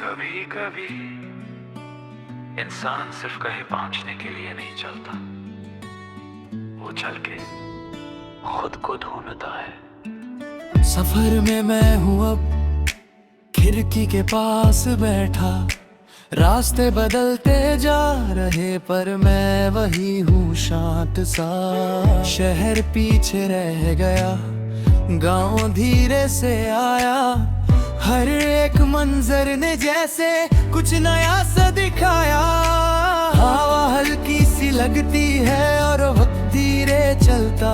कभी कभी इंसान सिर्फ कहीं पहुंचने के लिए नहीं चलता, वो चल के खुद को ढूंढता है। सफर में मैं हूँ अब खिड़की के पास बैठा, रास्ते बदलते जा रहे पर मैं वही हूँ शांत सा। शहर पीछे रह गया, गांव धीरे से आया, हर एक मंजर ने जैसे कुछ नया सा दिखाया। हवा हल्की सी लगती है और वक्त धीरे चलता,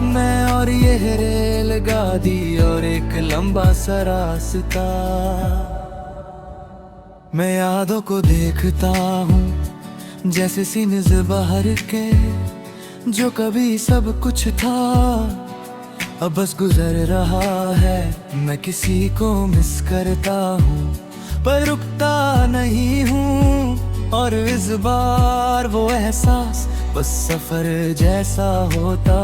मैं और ये रेलगाड़ी और एक लंबा सा रास्ता। मैं यादों को देखता हूँ जैसे सीन्स बाहर के, जो कभी सब कुछ था अब बस गुजर रहा है। मैं किसी को मिस करता हूँ पर रुकता नहीं हूँ, और इस बार वो एहसास बस सफर जैसा होता।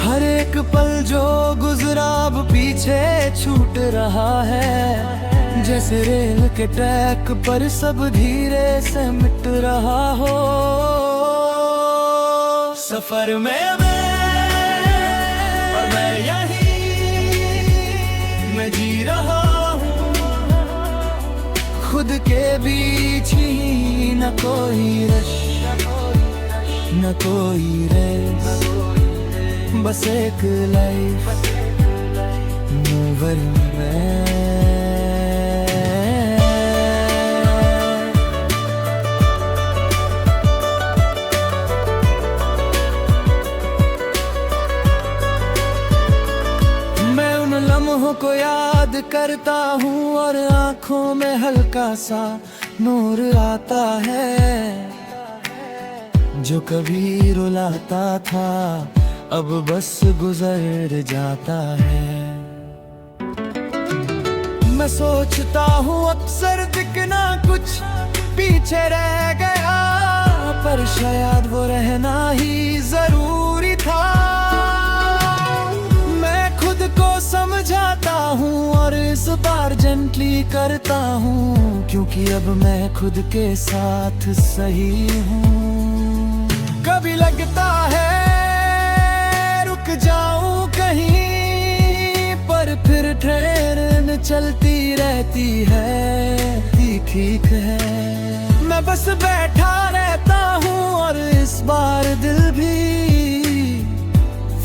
हर एक पल जो गुजरा अब पीछे छूट रहा है, जैसे रेल के ट्रैक पर सब धीरे से मिट रहा हो। सफर में मैं यही मैं जी रहा हूँ, खुद के बीच ही न कोई रश न कोई रेस, बस एक लाइफ मूवर में। लम्हों को याद करता हूँ और आँखों में हल्का सा नूर आता है, जो कभी रुलाता था अब बस गुजर जाता है। मैं सोचता हूँ अक्सर दिखना कुछ पीछे रह गया, पर शायद वो रहना ही जरूरी था। को समझाता हूँ और इस बार जेंटली करता हूँ, क्योंकि अब मैं खुद के साथ सही हूँ। कभी लगता है रुक जाऊं कहीं, पर फिर ट्रेन चलती रहती है, ठीक है। मैं बस बैठा रहता हूँ और इस बार दिल भी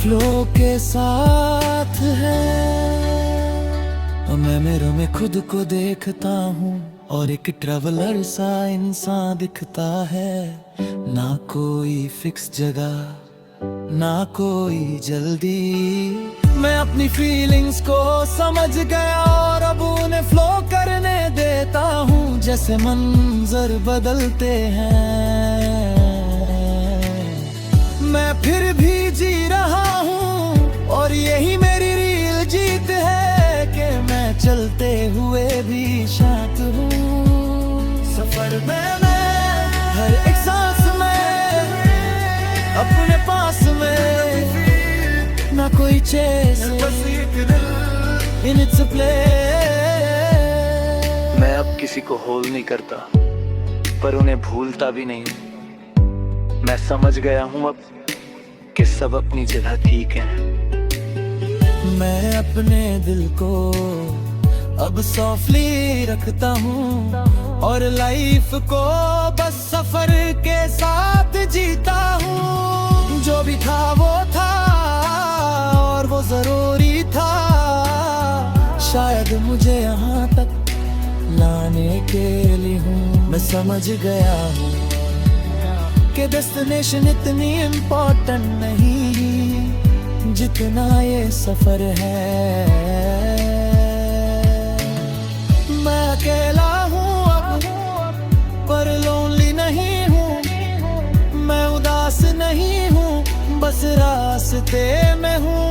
फ्लो के साथ है। और मैं मिरर में खुद को देखता हूँ और एक ट्रैवलर सा इंसान दिखता है। ना कोई फिक्स जगह ना कोई जल्दी, मैं अपनी फीलिंग्स को समझ गया और अब उन्हें फ्लो करने देता हूँ, जैसे मंजर बदलते हैं। मैं फिर भी जी रहा हूँ और यही मेरी रील जीत है कि मैं चलते हुए भी शांत हूँ। सफर में मैं हर एक सांस में अपने पास में, ना कोई chess in it's a play. मैं अब किसी को होल्ड नहीं करता पर उन्हें भूलता भी नहीं। मैं समझ गया हूँ अब कि सब अपनी जगह ठीक है। मैं अपने दिल को अब सॉफ्टली रखता हूँ और लाइफ को बस सफर के साथ जीता हूँ। जो भी था वो था और वो जरूरी था, शायद मुझे यहाँ तक लाने के लिए हूँ। मैं समझ गया हूँ कि डेस्टिनेशन इतनी इम्पोर्टेंट नहीं जितना ये सफर है। मैं अकेला हूँ अब पर लोनली नहीं हूँ, मैं उदास नहीं हूँ बस रास्ते में हूँ।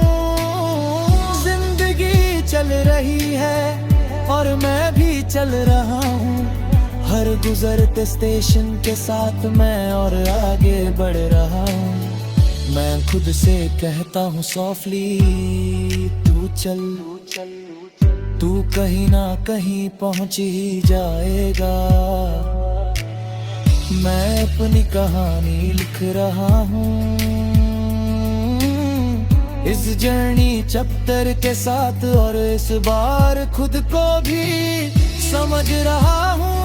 जिंदगी चल रही है और मैं भी चल रहा हूँ, हर गुजरते स्टेशन के साथ मैं और आगे बढ़ रहा हूँ। मैं खुद से कहता हूँ सॉफ्टली, तू चल तू कहीं ना कहीं पहुंच ही जाएगा। मैं अपनी कहानी लिख रहा हूँ इस जर्नी चैप्टर के साथ, और इस बार खुद को भी समझ रहा हूँ।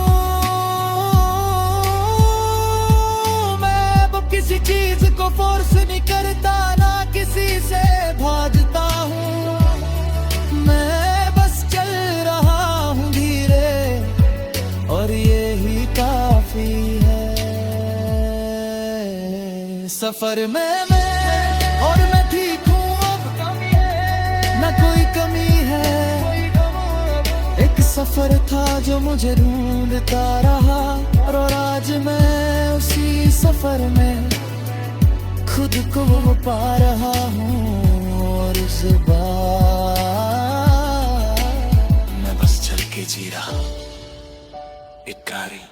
मैं अब किसी चीज को फोर्स नहीं करता, ना किसी से भागता हूँ। मैं बस चल रहा हूँ धीरे, और यही काफी है। सफर में मैं और मैं ठीक हूँ अब, ना कोई कमी है। एक सफर था जो मुझे ढूंढता रहा, और आज मैं उसी सफर में खुद को पा रहा हूँ। और इस बार मैं बस चल के जी रहा हूँ, इकरारी।